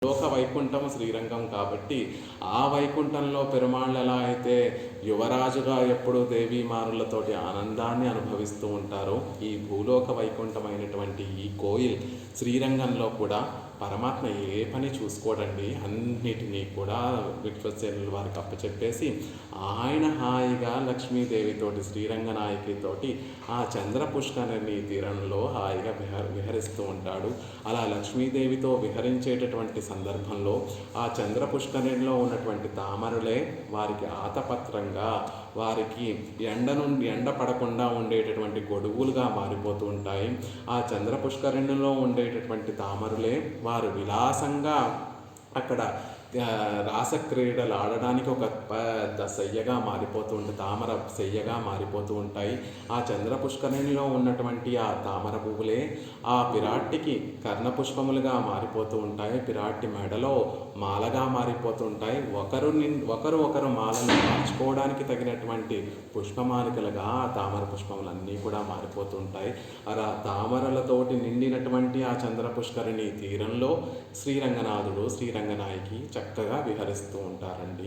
లోక వైకుంఠం శ్రీరంగం కాబట్టి ఆ వైకుంఠంలో పెరుమాళ్ళు ఎలా అయితే యువరాజుగా ఎప్పుడూ దేవీమారులతోటి ఆనందాన్ని అనుభవిస్తూ ఉంటారో ఈ భూలోక వైకుంఠమైనటువంటి ఈ కోయిల్ శ్రీరంగంలో కూడా పరమాత్మ ఏ పని చూసుకోడండి. అన్నిటినీ కూడా విశ్వసేనుల వారికి అప్పచెప్పేసి ఆయన హాయిగా లక్ష్మీదేవితోటి శ్రీరంగనాయకితోటి ఆ చంద్ర పుష్కరిణి తీరంలో హాయిగా విహరిస్తూ ఉంటాడు. అలా లక్ష్మీదేవితో విహరించేటటువంటి సందర్భంలో ఆ చంద్ర పుష్కరిణిలో ఉన్నటువంటి తామరులే వారికి ఆతపత్రంగా, వారికి ఎండ పడకుండా ఉండేటటువంటి గొడుగులుగా మారిపోతూ ఉంటాయి. ఆ చంద్ర పుష్కరిణిలో ఉండేటటువంటి తామరులే వారు విలాసంగా అక్కడ రాసక్రీడలు ఆడడానికి ఒక పెద్ద శయ్యగా మారిపోతూ ఉంటుంది, తామర శయ్యగా మారిపోతూ ఉంటాయి. ఆ చంద్ర పుష్కరిణిలో ఉన్నటువంటి ఆ తామర పువ్వులే ఆ పిరాట్టికి కర్ణపుష్పములుగా మారిపోతూ ఉంటాయి. పిరాట్టి మెడలో మాలగా మారిపోతూ ఉంటాయి. ఒకరు మాలను మార్చుకోవడానికి తగినటువంటి పుష్పమాలికలుగా ఆ తామర పుష్పములన్నీ కూడా మారిపోతూ ఉంటాయి. అలా తామరలతోటి నిండినటువంటి ఆ చంద్ర పుష్కరిణి తీరంలో శ్రీరంగనాథుడు శ్రీరంగనాయకి చక్కగా విహరిస్తూ ఉంటారండి.